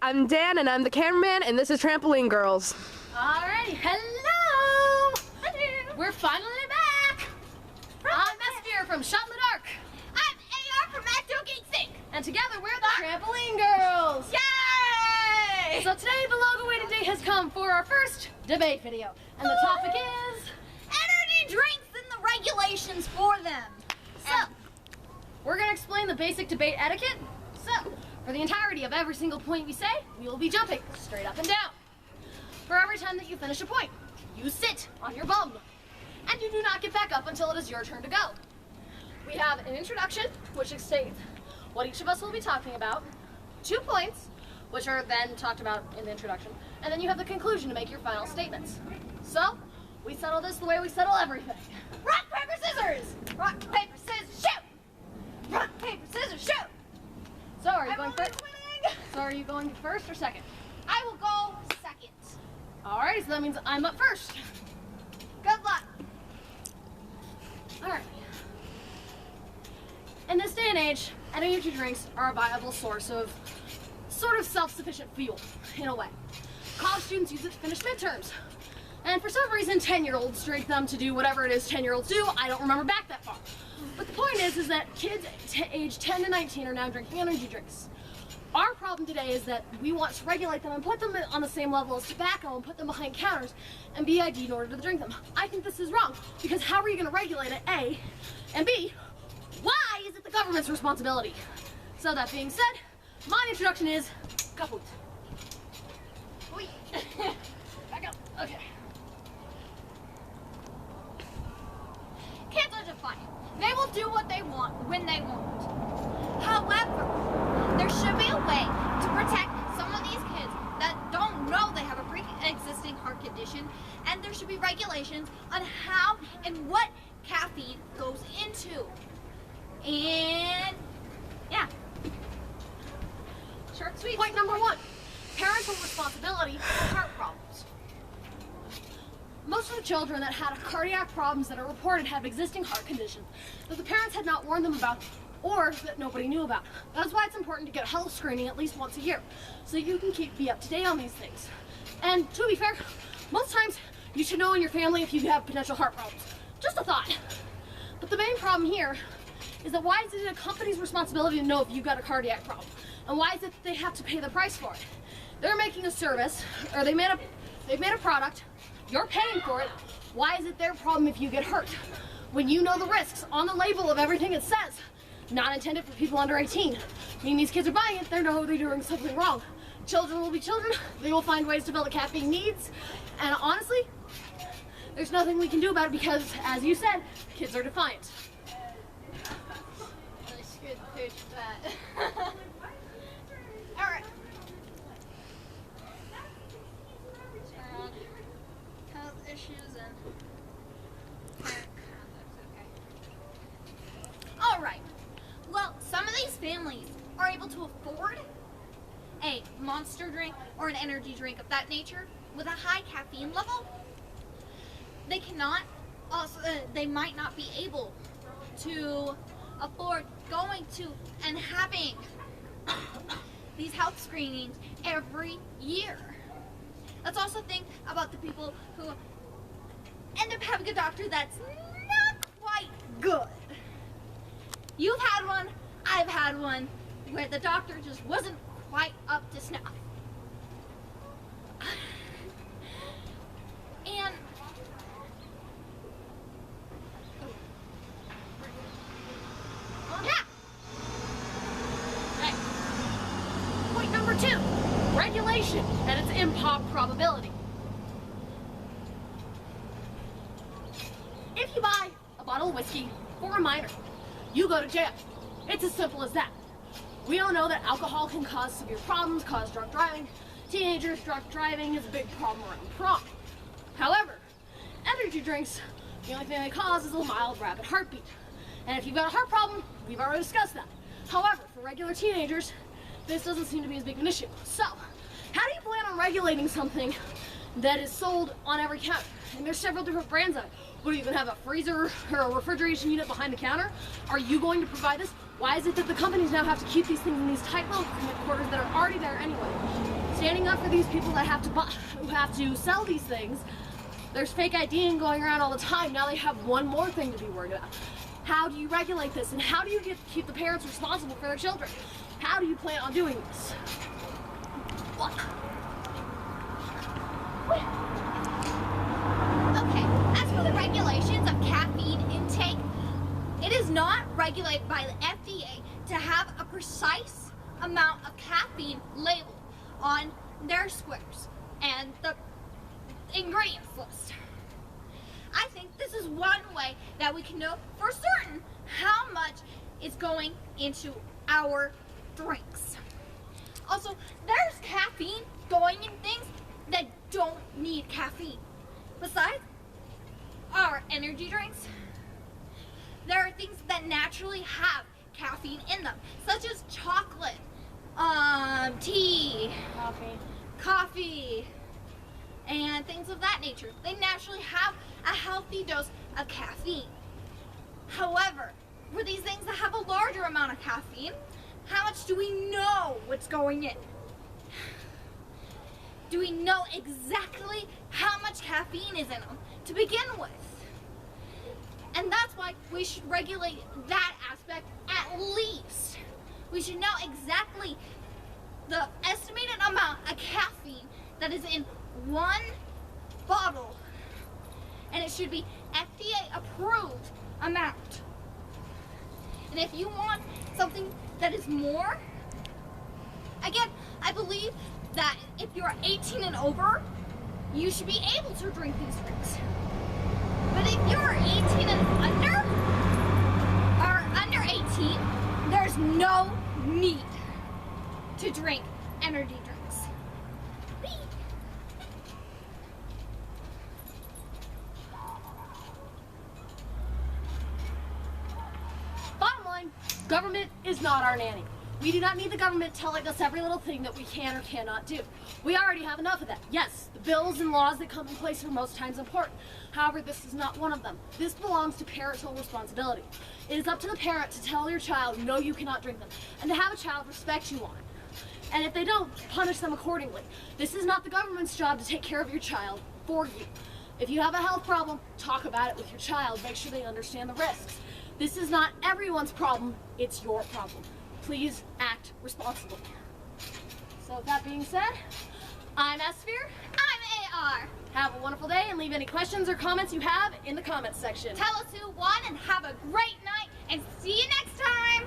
I'm Dan and I'm the cameraman and this is Trampoline Girls. Alrighty, hello! Hello! We're finally back! I'm Esphere from Shot in the Dark. I'm AR from Mac Don't Get Sick. And together we're the Trampoline Girls! Yay! So today the long-awaited day has come for our first debate video. And the topic is... energy drinks and the regulations for them. So, we're going to explain the basic debate etiquette. So, for the entirety of every single point we say, we will be jumping straight up and down. For every time that you finish a point, you sit on your bum. And you do not get back up until it is your turn to go. We have an introduction, which states what each of us will be talking about, 2 points, which are then talked about in the introduction, and then you have the conclusion to make your final statements. So, we settle this the way we settle everything. Rock, paper, scissors! Rock, paper, scissors, shoot! Rock, paper, scissors, shoot! So, are you going I'm first? winning! So, are you going first or second? I will go second. Alright, so that means I'm up first. Good luck. Alright. In this day and age, energy drinks are a viable source of sort of self-sufficient fuel, in a way. College students use it to finish midterms. And for some reason, 10-year-olds drink them to do whatever it is 10-year-olds do. I don't remember back that far. But the point is that kids aged 10 to 19 are now drinking energy drinks. Our problem today is that we want to regulate them and put them on the same level as tobacco and put them behind counters and be ID'd in order to drink them. I think this is wrong, because how are you going to regulate it, A, and B, why is it the government's responsibility? So that being said, my introduction is kaput. Back up. Okay. Kids are just fine. They will do what they want when they want. However, there should be a way to protect some of these kids that don't know they have a pre-existing heart condition, and there should be regulations on how and what caffeine goes into. And yeah. Short, sweet. Point number 1. Parental responsibility for heart problems. Most of the children that had cardiac problems that are reported have existing heart conditions that the parents had not warned them about or that nobody knew about. That is why it's important to get a health screening at least once a year so you can be up to date on these things. And to be fair, most times you should know in your family if you have potential heart problems. Just a thought. But the main problem here is that why is it a company's responsibility to know if you've got a cardiac problem? And why is it that they have to pay the price for it? They're making a service, or they've made a product, you're paying for it. Why is it their problem if you get hurt? When you know the risks on the label of everything it says, not intended for people under 18. I mean, these kids are buying it, they know they're doing something wrong. Children will be children, they will find ways to fill the caffeine needs, and honestly, there's nothing we can do about it because, as you said, kids are defiant. Really screwed the pooch with that. Alright. Health issues and parent conduct, okay. Alright. Well, some of these families are able to afford a monster drink or an energy drink of that nature with a high caffeine level. They cannot, also, they might not be able to afford going to and having these health screenings every year. Let's also think about the people who end up having a doctor that's not quite good. You've had one, I've had one, where the doctor just wasn't quite up to snuff. And yeah. Okay. Point number 2, regulation and its improbability. If you buy a bottle of whiskey for a minor, you go to jail. It's as simple as that. We all know that alcohol can cause severe problems, cause drunk driving. Teenagers, drunk driving is a big problem around prom. However, energy drinks, the only thing they cause is a mild, rapid heartbeat. And if you've got a heart problem, we've already discussed that. However, for regular teenagers, this doesn't seem to be as big of an issue. So, how do you plan on regulating something that is sold on every counter? And there's several different brands of it. What, are you going to have a freezer or a refrigeration unit behind the counter? Are you going to provide this? Why is it that the companies now have to keep these things in these tight little quarters that are already there anyway? standing up for these people that have to buy, who have to sell these things. There's fake IDing going around all the time. Now they have one more thing to be worried about. How do you regulate this, and how do you keep the parents responsible for their children? How do you plan on doing this? What? Okay, as for the regulations of caffeine intake, it is not regulated by the FDA to have a precise amount of caffeine labeled on their squares and the ingredients list. I think this is one way that we can know for certain how much is going into our drinks. Also, there's caffeine going in things that don't need caffeine. Besides our energy drinks, there are things that naturally have caffeine in them, such as chocolate, tea, coffee, and things of that nature. They naturally have a healthy dose of caffeine. However, for these things that have a larger amount of caffeine, how much do we know what's going in? Do we know exactly how much caffeine is in them to begin with? And that's why we should regulate that aspect at least. We should know exactly the estimated amount of caffeine that is in one bottle. And it should be FDA approved amount. And if you want something that is more, again, I believe that if you're 18 and over, you should be able to drink these drinks. But if you're 18 and under, or under 18, there's no need to drink energy drinks. Bottom line, government is not our nanny. We do not need the government telling us every little thing that we can or cannot do. We already have enough of that. Yes, the bills and laws that come in place are most times important. However, this is not one of them. This belongs to parental responsibility. It is up to the parent to tell your child, no, you cannot drink them, and to have a child respect you on it. And if they don't, punish them accordingly. This is not the government's job to take care of your child for you. If you have a health problem, talk about it with your child. Make sure they understand the risks. This is not everyone's problem, it's your problem. Please act responsibly. So with that being said, I'm S-Sphere. I'm AR. Have a wonderful day and leave any questions or comments you have in the comments section. Tell us who won and have a great night and see you next time.